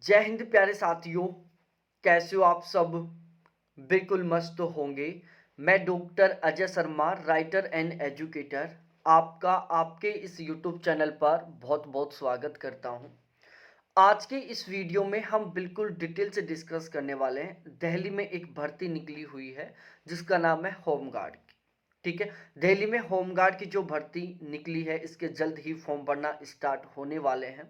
जय हिंद प्यारे साथियों। कैसे हो आप सब? बिल्कुल मस्त होंगे। मैं doctor Ajay Sharma, writer and educator, आपका आपके इस यूट्यूब चैनल पर बहुत बहुत स्वागत करता हूं। आज के इस वीडियो में हम बिल्कुल डिटेल से डिस्कस करने वाले हैं। दिल्ली में एक भर्ती निकली हुई है जिसका नाम है होमगार्ड की। ठीक है, दिल्ली में होमगार्ड की जो भर्ती निकली है इसके जल्द ही फॉर्म भरना स्टार्ट होने वाले हैं।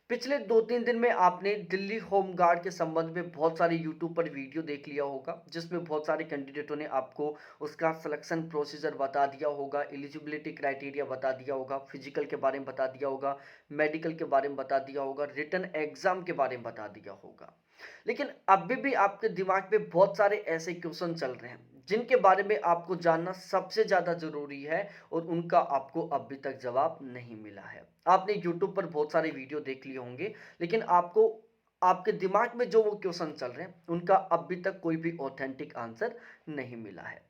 पिछले 2-3 दिन में आपने दिल्ली होम गार्ड के संबंध में बहुत सारे यूट्यूब पर वीडियो देख लिया होगा, जिसमें बहुत सारे कैंडिडेटों ने आपको उसका सिलेक्शन प्रोसीजर बता दिया होगा, एलिजिबिलिटी क्राइटेरिया बता दिया होगा, फिजिकल के बारे में बता दिया होगा, मेडिकल के बारे में बता दिया होगा, रिटन एग्जाम के बारे में बता दिया होगा। लेकिन अभी भी आपके दिमाग में बहुत सारे ऐसे क्वेश्चन चल रहे हैं जिनके बारे में आपको जानना सबसे ज़्यादा ज़रूरी है और उनका आपको अभी तक जवाब नहीं मिला है। आपने यूट्यूब पर बहुत सारे वीडियो देख लिए होंगे, लेकिन आपको आपके दिमाग में जो वो क्वेश्चन चल रहे हैं उनका अभी तक कोई भी ऑथेंटिक आंसर नहीं मिला है।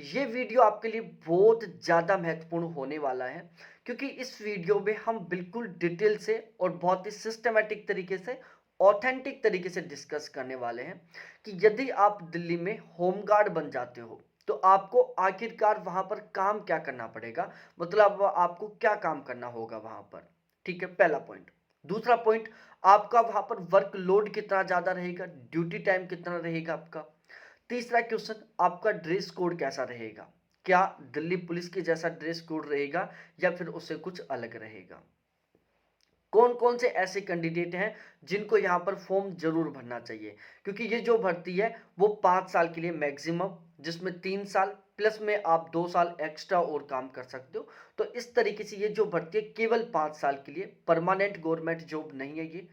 ये वीडियो आपके लिए बहुत ज़्यादा महत्वपूर्ण होने वाला है, क्योंकि इस वीडियो में हम बिल्कुल डिटेल से और बहुत ही सिस्टमेटिक तरीके से, ऑथेंटिक तरीके से डिस्कस करने वाले हैं कि यदि आप दिल्ली में होमगार्ड बन जाते हो तो आपको आखिरकार वहां पर काम क्या करना पड़ेगा, मतलब आपको क्या काम करना होगा वहां पर। ठीक है, पहला पॉइंट। दूसरा पॉइंट, आपका वहां पर वर्कलोड कितना ज्यादा रहेगा, ड्यूटी टाइम कितना रहेगा आपका। तीसरा क्वेश्चन, आपका ड्रेस कोड कैसा रहेगा, क्या दिल्ली पुलिस के जैसा ड्रेस कोड रहेगा या फिर उससे कुछ अलग रहेगा। कौन कौन से ऐसे कैंडिडेट हैं जिनको यहाँ पर फॉर्म जरूर भरना चाहिए, क्योंकि ये जो भर्ती है वो 5 साल के लिए मैक्सिमम, जिसमें 3 साल प्लस में आप 2 साल एक्स्ट्रा और काम कर सकते हो। तो इस तरीके से ये जो भर्ती है केवल 5 साल के लिए, परमानेंट गवर्नमेंट जॉब नहीं है ये।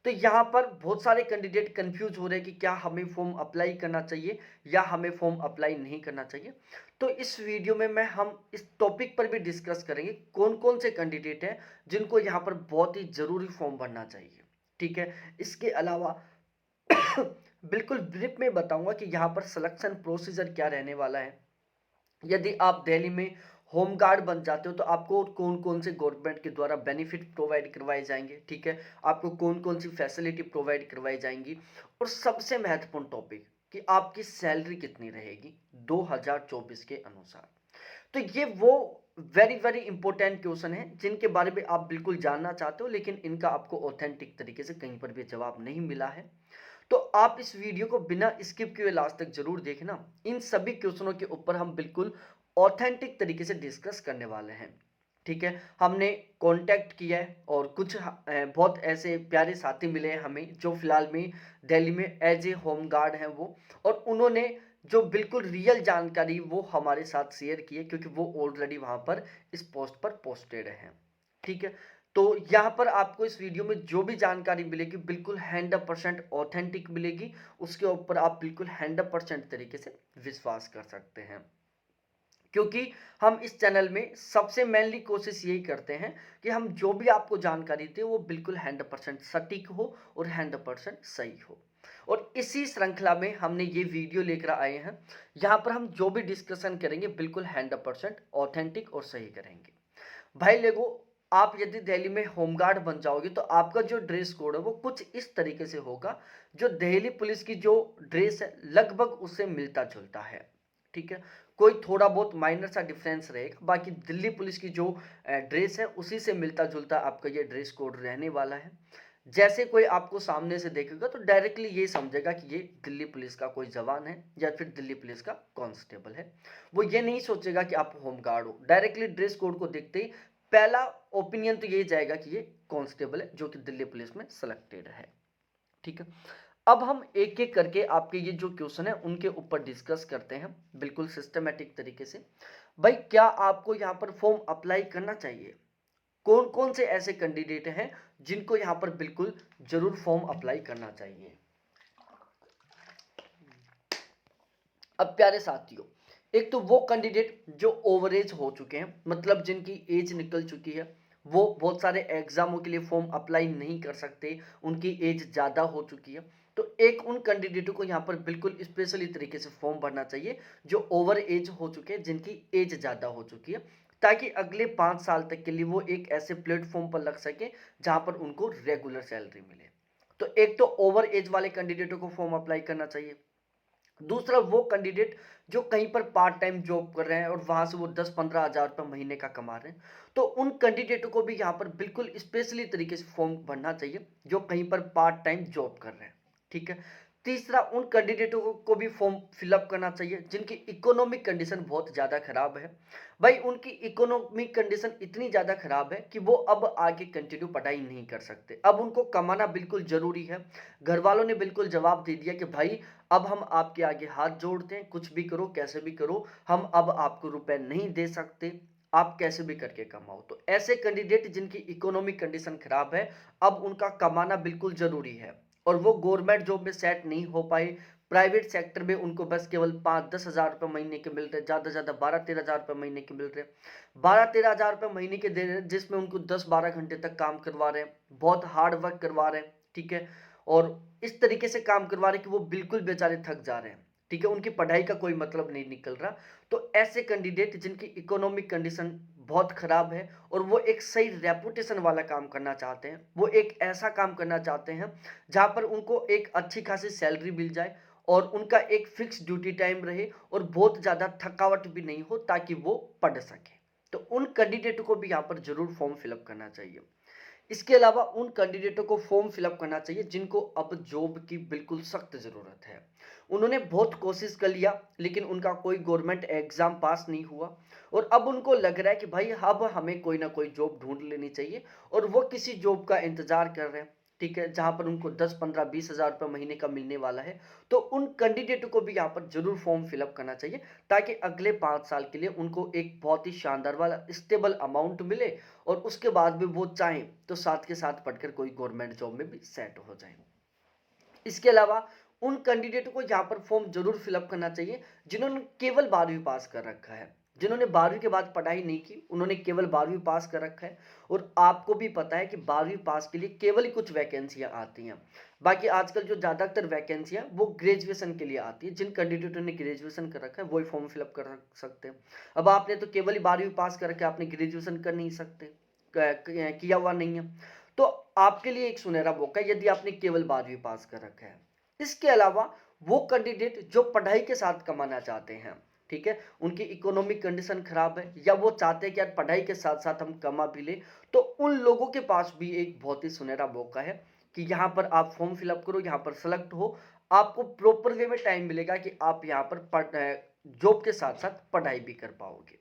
तो यहाँ पर बहुत सारे कैंडिडेट कंफ्यूज हो रहे हैं कि क्या हमें फॉर्म अप्लाई करना चाहिए या हमें फॉर्म अप्लाई नहीं करना चाहिए। तो इस वीडियो में हम इस टॉपिक पर भी डिस्कस करेंगे कौन कौन से कैंडिडेट हैं जिनको यहाँ पर बहुत ही जरूरी फॉर्म भरना चाहिए। ठीक है, इसके अलावा बिल्कुल ब्रीफ में बताऊंगा कि यहाँ पर सिलेक्शन प्रोसीजर क्या रहने वाला है। यदि आप दिल्ली में होमगार्ड बन जाते हो तो आपको कौन कौन से गवर्नमेंट के द्वारा बेनिफिट प्रोवाइड करवाए जाएंगे, ठीक है, आपको कौन कौन सी फैसिलिटी प्रोवाइड करवाई जाएंगी, और सबसे महत्वपूर्ण टॉपिक कि आपकी सैलरी कितनी रहेगी 2024 के अनुसार। तो ये वो वेरी वेरी इंपॉर्टेंट क्वेश्चन है जिनके बारे में आप बिल्कुल जानना चाहते हो, लेकिन इनका आपको ऑथेंटिक तरीके से कहीं पर भी जवाब नहीं मिला है। तो आप इस वीडियो को बिना स्किप किए लास्ट तक जरूर देखना। इन सभी क्वेश्चनों के ऊपर हम बिल्कुल ऑथेंटिक तरीके से डिस्कस करने वाले हैं। ठीक है, हमने कांटेक्ट किया है और कुछ बहुत ऐसे प्यारे साथी मिले हैं हमें जो फिलहाल में दिल्ली में एज ए होम गार्ड हैं वो, और उन्होंने जो बिल्कुल रियल जानकारी वो हमारे साथ शेयर की है, क्योंकि वो ऑलरेडी वहां पर इस पोस्ट पर पोस्टेड हैं। ठीक है, तो यहाँ पर आपको इस वीडियो में जो भी जानकारी मिलेगी बिल्कुल 100% ऑथेंटिक मिलेगी, उसके ऊपर आप बिल्कुल 100% तरीके से विश्वास कर सकते हैं। क्योंकि हम इस चैनल में सबसे मेनली कोशिश यही करते हैं कि हम जो भी आपको जानकारी दें वो बिल्कुल 100% सटीक हो और 100% सही हो। और इसी श्रृंखला में हमने ये वीडियो लेकर आए हैं, यहाँ पर हम जो भी डिस्कशन करेंगे बिल्कुल 100% ऑथेंटिक और सही करेंगे। भाई लेगो, आप यदि दिल्ली में होमगार्ड बन जाओगे तो आपका जो ड्रेस कोड है वो कुछ इस तरीके से होगा, जो दिल्ली पुलिस की जो ड्रेस है लगभग उससे मिलता जुलता है। ठीक है, कोई थोड़ा बहुत माइनर सा डिफरेंस रहेगा, बाकी दिल्ली पुलिस की जो ड्रेस है उसी से मिलता जुलता आपका ये ड्रेस कोड रहने वाला है। जैसे कोई आपको सामने से देखेगा तो डायरेक्टली ये समझेगा कि ये दिल्ली पुलिस का कोई जवान है या फिर दिल्ली पुलिस का कांस्टेबल है। वो ये नहीं सोचेगा कि आप होमगार्ड हो। डायरेक्टली ड्रेस कोड को देखते ही पहला ओपिनियन तो ये जाएगा कि ये कांस्टेबल है जो कि दिल्ली पुलिस में सिलेक्टेड है। ठीक है, अब हम एक एक करके आपके ये जो क्वेश्चन है उनके ऊपर डिस्कस करते हैं बिल्कुल सिस्टमेटिक तरीके से। भाई, क्या आपको यहाँ पर फॉर्म अप्लाई करना चाहिए? कौन कौन से ऐसे कैंडिडेट हैं जिनको यहाँ पर बिल्कुल जरूर फॉर्म अप्लाई करना चाहिए? अब प्यारे साथियों, एक तो वो कैंडिडेट जो ओवरेज हो चुके हैं, मतलब जिनकी एज निकल चुकी है, वो बहुत सारे एग्जामों के लिए फॉर्म अप्लाई नहीं कर सकते, उनकी एज ज़्यादा हो चुकी है। तो एक उन कैंडिडेटों को यहाँ पर बिल्कुल स्पेशली तरीके से फॉर्म भरना चाहिए जो ओवर एज हो चुके हैं, जिनकी एज ज़्यादा हो चुकी है, ताकि अगले 5 साल तक के लिए वो एक ऐसे प्लेटफॉर्म पर लग सके जहाँ पर उनको रेगुलर सैलरी मिले। तो एक तो ओवर एज वाले कैंडिडेटों को फॉर्म अप्लाई करना चाहिए। दूसरा वो कैंडिडेट जो कहीं पर पार्ट टाइम जॉब कर रहे हैं और वहां से वो 10-15 हज़ार रुपये महीने का कमा रहे हैं, तो उन कैंडिडेटों को भी यहाँ पर बिल्कुल स्पेशली तरीके से फॉर्म भरना चाहिए जो कहीं पर पार्ट टाइम जॉब कर रहे हैं। ठीक है। तीसरा, उन कैंडिडेटों को भी फॉर्म फिलअप करना चाहिए जिनकी इकोनॉमिक कंडीशन बहुत ज़्यादा खराब है। भाई उनकी इकोनॉमिक कंडीशन इतनी ज़्यादा खराब है कि वो अब आगे कंटिन्यू पढ़ाई नहीं कर सकते, अब उनको कमाना बिल्कुल ज़रूरी है। घर वालों ने बिल्कुल जवाब दे दिया कि भाई अब हम आपके आगे हाथ जोड़ते हैं, कुछ भी करो कैसे भी करो, हम अब आपको रुपए नहीं दे सकते, आप कैसे भी करके कमाओ। तो ऐसे कैंडिडेट जिनकी इकोनॉमिक कंडीशन खराब है, अब उनका कमाना बिल्कुल ज़रूरी है और वो गवर्नमेंट जॉब में सेट नहीं हो पाए, प्राइवेट सेक्टर में उनको बस केवल 5-10 हज़ार रुपये महीने के मिल रहे, ज़्यादा से ज़्यादा 12-13 हज़ार रुपये महीने के मिल रहे, 12-13 हज़ार रुपये महीने के दे रहे हैं, जिसमें उनको 10-12 घंटे तक काम करवा रहे हैं, बहुत हार्ड वर्क करवा रहे हैं। ठीक है। और इस तरीके से काम करवा रहे हैं कि वो बिल्कुल बेचारे थक जा रहे हैं। ठीक है। उनकी पढ़ाई का कोई मतलब नहीं निकल रहा। तो ऐसे कैंडिडेट जिनकी इकोनॉमिक कंडीशन बहुत खराब है और वो एक सही रेपुटेशन वाला काम करना चाहते हैं, वो एक ऐसा काम करना चाहते हैं जहां पर उनको एक अच्छी खासी सैलरी मिल जाए और उनका एक फिक्स ड्यूटी टाइम रहे और बहुत ज़्यादा थकावट भी नहीं हो ताकि वो पढ़ सके। तो उन कैंडिडेटों को भी यहाँ पर जरूर फॉर्म फिलअप करना चाहिए। इसके अलावा उन कैंडिडेटों को फॉर्म फिलअप करना चाहिए जिनको अब जॉब की बिल्कुल सख्त ज़रूरत है। उन्होंने बहुत कोशिश कर लिया लेकिन उनका कोई गवर्नमेंट एग्ज़ाम पास नहीं हुआ और अब उनको लग रहा है कि भाई अब हमें कोई ना कोई जॉब ढूंढ लेनी चाहिए और वो किसी जॉब का इंतज़ार कर रहे हैं। ठीक है। जहां पर उनको 10-15-20 हज़ार रुपये महीने का मिलने वाला है। तो उन कैंडिडेटों को भी यहाँ पर जरूर फॉर्म फिलअप करना चाहिए ताकि अगले 5 साल के लिए उनको एक बहुत ही शानदार वाला स्टेबल अमाउंट मिले और उसके बाद भी वो चाहें तो साथ के साथ पढ़कर कोई गवर्नमेंट जॉब में भी सेट हो जाए। इसके अलावा उन कैंडिडेटों को यहाँ पर फॉर्म जरूर फिलअप करना चाहिए जिन्होंने केवल 12वीं पास कर रखा है, जिन्होंने 12वीं के बाद पढ़ाई नहीं की, उन्होंने केवल 12वीं पास कर रखा है। और आपको भी पता है कि 12वीं पास के लिए केवल ही कुछ वैकेंसियां आती हैं, बाकी आजकल जो ज़्यादातर वैकेंसियां वो ग्रेजुएशन के लिए आती है। जिन कैंडिडेटों ने ग्रेजुएशन कर रखा है वही फॉर्म फिलअप कर सकते हैं। अब आपने तो केवल ही 12वीं पास कर रखा है, आपने ग्रेजुएशन कर नहीं सकते, किया हुआ नहीं है, तो आपके लिए एक सुनहरा मौका है यदि आपने केवल 12वीं पास कर रखा है। इसके अलावा वो कैंडिडेट जो पढ़ाई के साथ कमाना चाहते हैं, ठीक है, उनकी इकोनॉमिक कंडीशन खराब है या वो चाहते हैं कि यार पढ़ाई के साथ साथ हम कमा भी ले, तो उन लोगों के पास भी एक बहुत ही सुनहरा मौका है कि यहाँ पर आप फॉर्म फिलअप करो, यहाँ पर सेलेक्ट हो, आपको प्रॉपर वे में टाइम मिलेगा कि आप यहाँ पर जॉब के साथ साथ पढ़ाई भी कर पाओगे।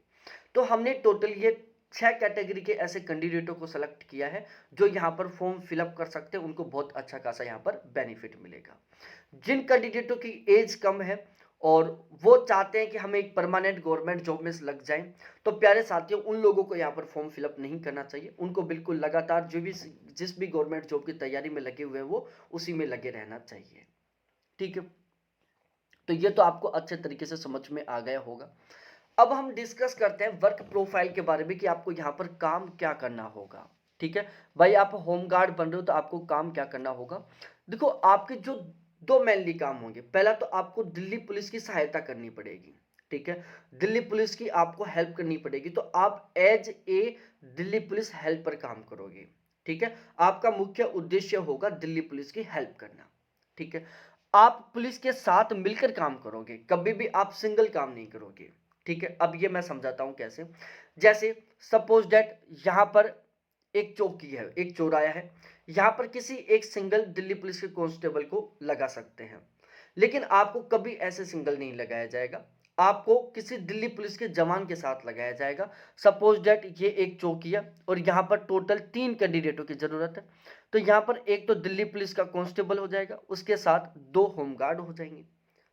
तो हमने टोटल ये 6 कैटेगरी के ऐसे कैंडिडेटों को सेलेक्ट किया है जो यहाँ पर फॉर्म फिलअप कर सकते हैं, उनको बहुत अच्छा खासा यहाँ पर बेनिफिट मिलेगा। जिन कैंडिडेटों की एज कम है और वो चाहते हैं कि हमें एक परमानेंट गवर्नमेंट जॉब में लग जाएं, तो प्यारे साथियों उन लोगों को यहाँ पर फॉर्म फिलअप नहीं करना चाहिए। उनको बिल्कुल लगातार जिस भी गवर्नमेंट जॉब की तैयारी में लगे हुए हैं वो उसी में लगे रहना चाहिए। ठीक है। तो ये तो आपको अच्छे तरीके से समझ में आ गया होगा। अब हम डिस्कस करते हैं वर्क प्रोफाइल के बारे में कि आपको यहाँ पर काम क्या करना होगा। ठीक है। भाई आप होमगार्ड बन रहे हो तो आपको काम क्या करना होगा। देखो आपके जो दो मेनली काम होंगे, पहला तो आपको दिल्ली पुलिस की सहायता करनी पड़ेगी। ठीक है। दिल्ली पुलिस की आपको हेल्प करनी पड़ेगी, तो आप as a Delhi police helper काम करोगे। ठीक है। आपका मुख्य उद्देश्य होगा दिल्ली पुलिस की हेल्प करना। ठीक है। आप पुलिस के साथ मिलकर काम करोगे, कभी भी आप सिंगल काम नहीं करोगे। ठीक है। अब ये मैं समझाता हूं कैसे। जैसे सपोज दैट यहां पर एक चौकी है, एक चौराया है, यहां पर किसी एक सिंगल दिल्ली पुलिस के कांस्टेबल को लगा सकते हैं, लेकिन आपको कभी ऐसे सिंगल नहीं लगाया जाएगा, आपको किसी दिल्ली पुलिस के जवान के साथ लगाया जाएगा। सपोज दैट ये एक चौकी है और यहाँ पर टोटल 3 कैंडिडेटों की जरूरत है, तो यहाँ पर एक तो दिल्ली पुलिस का कांस्टेबल हो जाएगा, उसके साथ 2 होमगार्ड हो जाएंगे।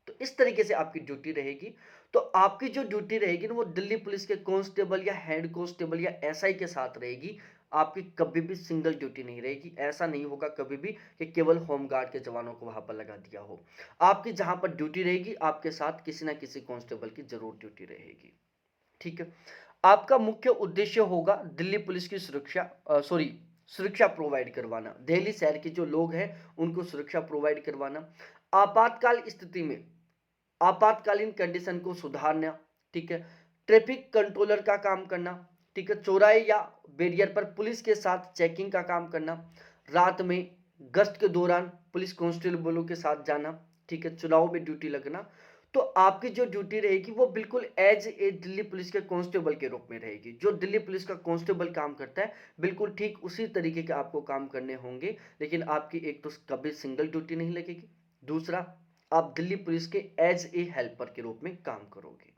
तो इस तरीके से आपकी ड्यूटी रहेगी। तो आपकी जो ड्यूटी रहेगी ना वो दिल्ली पुलिस के कांस्टेबल या हेड कांस्टेबल या एसआई के साथ रहेगी। आपकी कभी भी सिंगल ड्यूटी नहीं रहेगी। ऐसा नहीं होगा कभी भी कि केवल होमगार्ड के जवानों को वहां पर लगा दिया हो। आपकी जहां पर ड्यूटी रहेगी आपके साथ किसी ना किसी कांस्टेबल की जरूर ड्यूटी रहेगी। ठीक है। आपका मुख्य उद्देश्य होगा दिल्ली पुलिस की सुरक्षा प्रोवाइड करवाना, दिल्ली शहर के जो लोग हैं उनको सुरक्षा प्रोवाइड करवाना, आपातकाल स्थिति में आपातकालीन कंडीशन को सुधारना। ठीक है। ट्रैफिक कंट्रोलर का काम करना। ठीक है। चौराहे या बैरियर पर पुलिस के साथ चेकिंग का काम करना, रात में गश्त के दौरान पुलिस कांस्टेबलों के साथ जाना, ठीक है, चुनाव में ड्यूटी लगना, तो आपकी जो ड्यूटी रहेगी वो बिल्कुल एज ए दिल्ली पुलिस के कांस्टेबल के रूप में रहेगी। जो दिल्ली पुलिस का कांस्टेबल काम करता है बिल्कुल ठीक उसी तरीके के आपको काम करने होंगे, लेकिन आपकी एक तो कभी सिंगल ड्यूटी नहीं लगेगी, दूसरा आप दिल्ली पुलिस के एज ए हेल्पर के रूप में काम करोगे,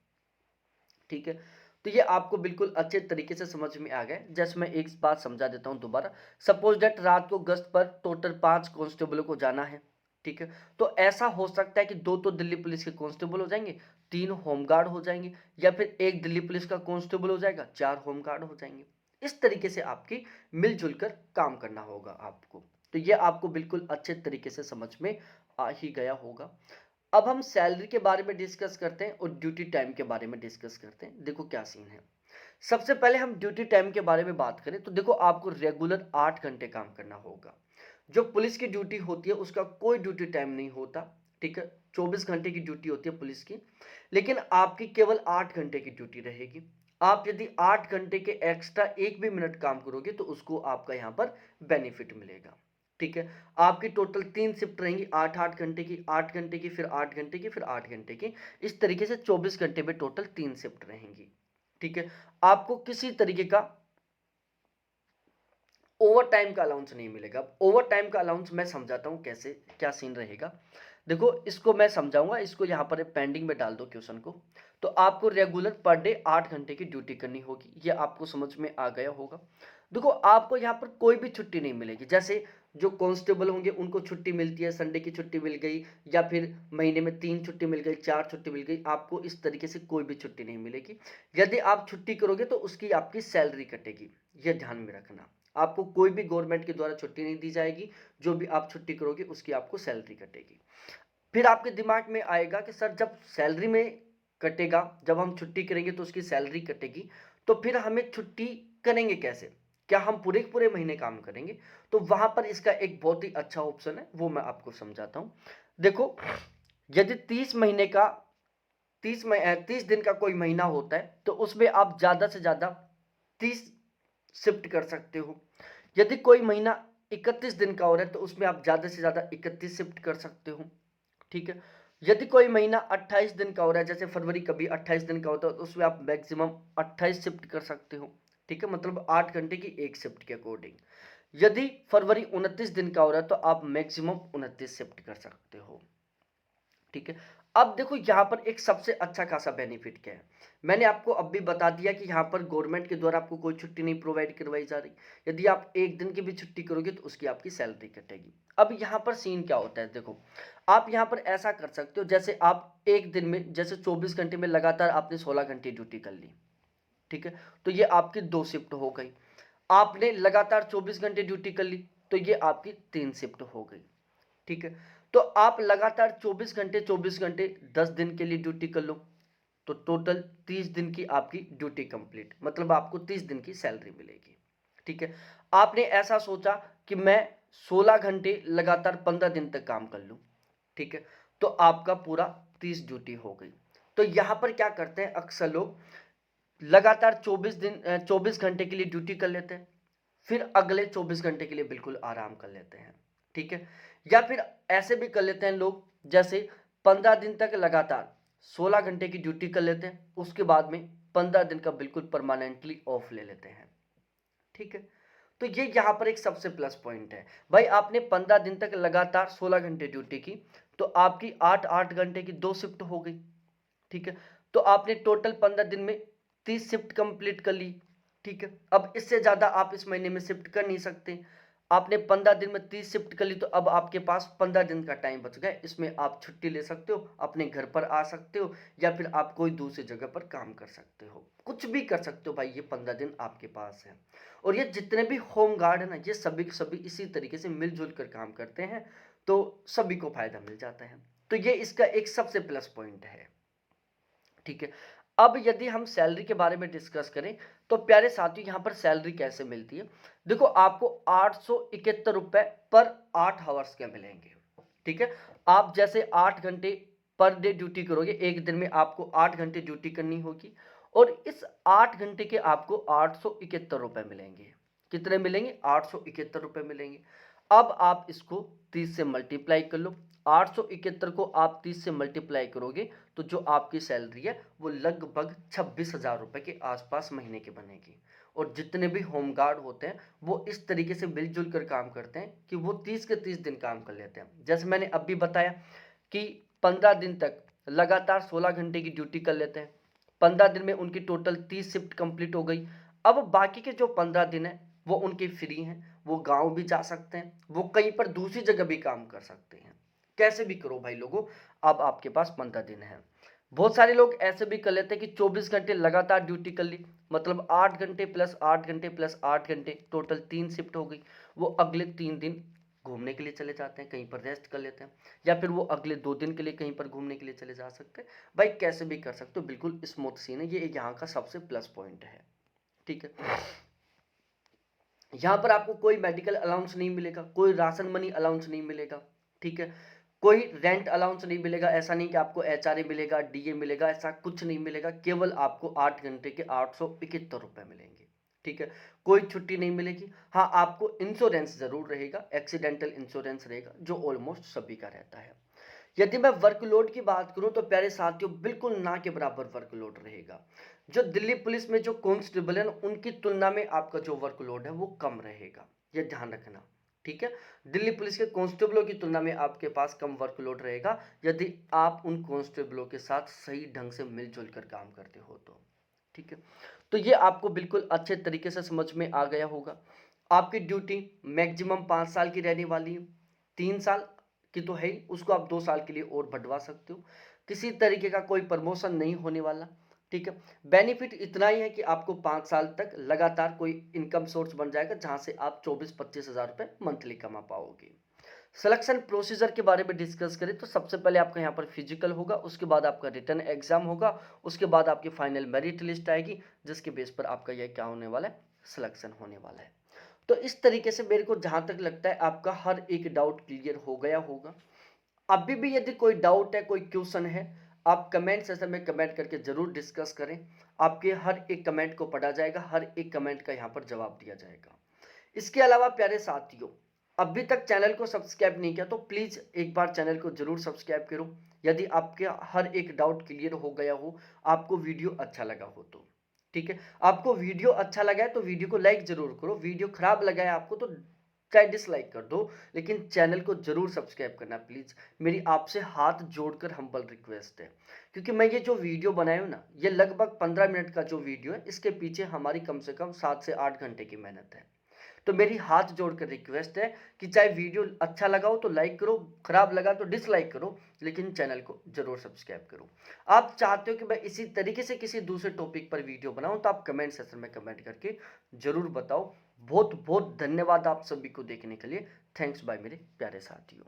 ठीक है। तो ये आपको बिल्कुल अच्छे तरीके से समझ में आ गया। जैसे मैं एक बात समझा देता हूँ दोबारा। सपोज दैट रात को गश्त पर टोटल 5 कांस्टेबलों को जाना है, ठीक है। तो ऐसा हो सकता है कि 2 तो दिल्ली पुलिस के कांस्टेबल हो जाएंगे, 3 होमगार्ड हो जाएंगे, या फिर एक दिल्ली पुलिस का कांस्टेबल हो जाएगा, 4 होमगार्ड हो जाएंगे। इस तरीके से आपकी मिलजुल कर काम करना होगा आपको। तो ये आपको बिल्कुल अच्छे तरीके से समझ में आ ही गया होगा। अब हम सैलरी के बारे में डिस्कस करते हैं और ड्यूटी टाइम के बारे में डिस्कस करते हैं। देखो क्या सीन है। सबसे पहले हम ड्यूटी टाइम के बारे में बात करें तो देखो आपको रेगुलर 8 घंटे काम करना होगा। जो पुलिस की ड्यूटी होती है उसका कोई ड्यूटी टाइम नहीं होता, ठीक है। 24 घंटे की ड्यूटी होती है पुलिस की, लेकिन आपकी केवल 8 घंटे की ड्यूटी रहेगी। आप यदि 8 घंटे के एक्स्ट्रा एक भी मिनट काम करोगे तो उसको आपका यहाँ पर बेनिफिट मिलेगा, ठीक है। आपकी टोटल 3 शिफ्ट रहेंगी, 8-8 घंटे की, 8 घंटे की, फिर 8 घंटे की, फिर 8 घंटे की। इस तरीके से 24 घंटे में टोटल 3 शिफ्ट रहेंगी, ठीक है। आपको किसी तरीके का ओवर टाइम का अलाउंस नहीं मिलेगा। ओवर टाइम का अलाउंस मैं समझाता हूं कैसे क्या सीन रहेगा। देखो इसको मैं समझाऊंगा, इसको यहां पर पेंडिंग में डाल दो क्वेश्चन को। तो आपको रेगुलर पर डे 8 घंटे की ड्यूटी करनी होगी, ये आपको समझ में आ गया होगा। देखो आपको यहाँ पर कोई भी छुट्टी नहीं मिलेगी। जैसे जो कांस्टेबल होंगे उनको छुट्टी मिलती है, संडे की छुट्टी मिल गई, या फिर महीने में 3 छुट्टी मिल गई, 4 छुट्टी मिल गई, आपको इस तरीके से कोई भी छुट्टी नहीं मिलेगी। यदि आप छुट्टी करोगे तो उसकी आपकी सैलरी कटेगी, यह ध्यान में रखना। आपको कोई भी गवर्नमेंट के द्वारा छुट्टी नहीं दी जाएगी, जो भी आप छुट्टी करोगे उसकी आपको सैलरी कटेगी। फिर आपके दिमाग में आएगा कि सर जब सैलरी में कटेगा, जब हम छुट्टी करेंगे तो उसकी सैलरी कटेगी, तो फिर हमें छुट्टी करेंगे कैसे, क्या हम पूरे पूरे महीने काम करेंगे? तो वहां पर इसका एक बहुत ही अच्छा ऑप्शन है, वो मैं आपको समझाता हूं। देखो यदि 30 महीने का 30 दिन का कोई महीना होता है तो उसमें आप ज्यादा से ज्यादा 30 शिफ्ट कर सकते हो। यदि कोई महीना 31 दिन का हो रहा है तो उसमें आप ज्यादा से ज्यादा 31 शिफ्ट कर सकते हो, ठीक है। यदि कोई महीना 28 दिन का हो रहा है, जैसे फरवरी कभी 28 दिन का होता है, तो उसमें आप मैक्सिमम 28 शिफ्ट कर सकते हो, ठीक है, मतलब 8 घंटे की एक शिफ्ट के अकॉर्डिंग। यदि फरवरी 29 दिन का हो रहा है तो आप मैक्सिमम 29 शिफ्ट कर सकते हो, ठीक है। अब देखो यहाँ पर एक सबसे अच्छा खासा बेनिफिट क्या है। मैंने आपको अब भी बता दिया कि यहाँ पर गवर्नमेंट के द्वारा आपको कोई छुट्टी नहीं प्रोवाइड करवाई जा रही। यदि आप एक दिन की भी छुट्टी करोगे तो उसकी आपकी सैलरी कटेगी। अब यहाँ पर सीन क्या होता है, देखो आप यहाँ पर ऐसा कर सकते हो, जैसे आप एक दिन में जैसे 24 घंटे में लगातार आपने 16 घंटे ड्यूटी कर ली, ठीक है, तो ये आपकी 2 शिफ्ट हो गई। आपने लगातार 24 घंटे ड्यूटी कर ली तो ये आपकी 3 शिफ्ट हो गई, ठीक है। तो आप लगातार 24 घंटे 10 दिन के लिए ड्यूटी कर लो, तो टोटल 30 दिन की आपकी ड्यूटी कंप्लीट, मतलब आपको 30 दिन की सैलरी मिलेगी, ठीक है। आपने ऐसा सोचा कि मैं 16 घंटे लगातार 15 दिन तक काम कर लूं, ठीक है, तो आपका पूरा 30 ड्यूटी हो गई। तो यहां पर क्या करते हैं अक्सर लोग, लगातार 24 घंटे के लिए ड्यूटी कर लेते हैं, फिर अगले 24 घंटे के लिए बिल्कुल आराम कर लेते हैं, ठीक है। या फिर ऐसे भी कर लेते हैं लोग, जैसे 15 दिन तक लगातार 16 घंटे की ड्यूटी कर लेते हैं, उसके बाद में 15 दिन का बिल्कुल परमानेंटली ऑफ ले लेते हैं, ठीक है। तो ये यहाँ पर एक सबसे प्लस पॉइंट है। भाई आपने 15 दिन तक लगातार 16 घंटे ड्यूटी की, तो आपकी 8-8 घंटे की 2 शिफ्ट हो गई, ठीक है। तो आपने टोटल 15 दिन में 30 शिफ्ट कंप्लीट कर ली, ठीक है। अब इससे ज्यादा आप इस महीने में शिफ्ट कर नहीं सकते। आपने 15 दिन में 30 शिफ्ट कर ली, तो अब आपके पास 15 दिन का टाइम बच गया। इसमें आप छुट्टी ले सकते हो, अपने घर पर आ सकते हो, या फिर आप कोई दूसरी जगह पर काम कर सकते हो, कुछ भी कर सकते हो भाई। ये 15 दिन आपके पास है। और ये जितने भी होम गार्ड है ना, ये सभी के सभी इसी तरीके से मिलजुल कर काम करते हैं, तो सभी को फायदा मिल जाता है। तो ये इसका एक सबसे प्लस पॉइंट है, ठीक है। अब यदि हम सैलरी के बारे में डिस्कस करें तो प्यारे साथियों यहाँ पर सैलरी कैसे मिलती है। देखो आपको 871 रुपए पर 8 आवर्स के मिलेंगे, ठीक है। आप जैसे 8 घंटे पर डे ड्यूटी करोगे, एक दिन में आपको 8 घंटे ड्यूटी करनी होगी, और इस 8 घंटे के आपको 871 रुपए मिलेंगे। कितने मिलेंगे? 871 रुपए मिलेंगे। अब आप इसको 30 से मल्टीप्लाई कर लो। 871 को आप 30 से मल्टीप्लाई करोगे तो जो आपकी सैलरी है वो लगभग 26,000 रुपये के आसपास महीने की बनेगी। और जितने भी होमगार्ड होते हैं वो इस तरीके से मिलजुल कर काम करते हैं कि वो 30 के 30 दिन काम कर लेते हैं। जैसे मैंने अभी बताया कि 15 दिन तक लगातार 16 घंटे की ड्यूटी कर लेते हैं। 15 दिन में उनकी टोटल 30 शिफ्ट कंप्लीट हो गई। अब बाकी के जो 15 दिन है वो उनके फ्री हैं, वो गांव भी जा सकते हैं, वो कहीं पर दूसरी जगह भी काम कर सकते हैं। कैसे भी करो भाई लोगों, अब आपके पास 15 दिन है। बहुत सारे लोग ऐसे भी कर लेते हैं कि 24 घंटे लगातार ड्यूटी कर ली, मतलब 8 घंटे प्लस 8 घंटे प्लस 8 घंटे, टोटल 3 शिफ्ट हो गई। वो अगले 3 दिन घूमने के लिए चले जाते हैं, कहीं पर रेस्ट कर लेते हैं, या फिर वो अगले 2 दिन के लिए कहीं पर घूमने के लिए चले जा सकते हैं। भाई कैसे भी कर सकते हो, बिल्कुल स्मूथ सीन है, ये यहाँ का सबसे प्लस पॉइंट है। ठीक है, यहाँ पर आपको कोई मेडिकल अलाउंस नहीं मिलेगा, कोई राशन मनी अलाउंस नहीं मिलेगा। ठीक है, कोई रेंट अलाउंस नहीं मिलेगा। ऐसा नहीं कि आपको एचआरए मिलेगा, डीए मिलेगा, ऐसा कुछ नहीं मिलेगा। केवल आपको 8 घंटे के 871 रुपये मिलेंगे। ठीक है, कोई छुट्टी नहीं मिलेगी। हाँ, आपको इंश्योरेंस जरूर रहेगा, एक्सीडेंटल इंश्योरेंस रहेगा, जो ऑलमोस्ट सभी का रहता है। यदि मैं वर्कलोड की बात करूं तो प्यारे साथियों बिल्कुल ना के बराबर वर्कलोड रहेगा। जो दिल्ली पुलिस में जो कांस्टेबल है उनकी तुलना में आपका जो वर्कलोड है वो कम रहेगा, ये ध्यान रखना। ठीक है, दिल्ली पुलिस के कांस्टेबलों की तुलना में आपके पास कम वर्कलोड रहेगा यदि आप उन कांस्टेबलों के साथ सही ढंग से मिलजुल कर काम करते हो तो। ठीक है, तो ये आपको बिल्कुल अच्छे तरीके से समझ में आ गया होगा। आपकी ड्यूटी मैक्सिमम 5 साल की रहने वाली है। 3 साल की तो है ही, उसको आप 2 साल के लिए और बढ़वा सकते हो। किसी तरीके का कोई प्रमोशन नहीं होने वाला। ठीक है, बेनिफिट इतना ही है कि आपको 5 साल तक लगातार कोई इनकम सोर्स बन जाएगा जहां से आप 24-25 हज़ार रुपये मंथली कमा पाओगे। सिलेक्शन प्रोसीजर के बारे में डिस्कस करें तो सबसे पहले आपका यहाँ पर फिजिकल होगा, उसके बाद आपका रिटन एग्जाम होगा, उसके बाद आपकी फाइनल मेरिट लिस्ट आएगी, जिसके बेस पर आपका यह क्या होने वाला है, सिलेक्शन होने वाला है। तो इस तरीके से मेरे को जहां तक लगता है आपका हर एक डाउट क्लियर हो गया होगा। अभी भी यदि कोई डाउट है, कोई क्वेश्चन है, आप कमेंट सेक्शन में कमेंट करके जरूर डिस्कस करें। आपके हर एक कमेंट को पढ़ा जाएगा, हर एक कमेंट का यहाँ पर जवाब दिया जाएगा। इसके अलावा प्यारे साथियों, अभी तक चैनल को सब्सक्राइब नहीं किया तो प्लीज एक बार चैनल को जरूर सब्सक्राइब करो। यदि आपके हर एक डाउट क्लियर हो गया हो, आपको वीडियो अच्छा लगा हो तो। ठीक है, आपको वीडियो अच्छा लगा है तो वीडियो को लाइक जरूर करो, वीडियो खराब लगा है आपको तो चाहे डिसलाइक कर दो, लेकिन चैनल को जरूर सब्सक्राइब करना प्लीज। मेरी आपसे हाथ जोड़कर हम्बल रिक्वेस्ट है, क्योंकि मैं ये जो वीडियो बनाया हूं ना, ये लगभग 15 मिनट का जो वीडियो है, इसके पीछे हमारी कम से कम 7 से 8 घंटे की मेहनत है। तो मेरी हाथ जोड़कर रिक्वेस्ट है कि चाहे वीडियो अच्छा लगा हो तो लाइक करो, खराब लगा तो डिसलाइक करो, लेकिन चैनल को जरूर सब्सक्राइब करो। आप चाहते हो कि मैं इसी तरीके से किसी दूसरे टॉपिक पर वीडियो बनाऊं तो आप कमेंट सेक्शन में कमेंट करके जरूर बताओ। बहुत बहुत धन्यवाद आप सभी को देखने के लिए। थैंक्स बाय मेरे प्यारे साथियों।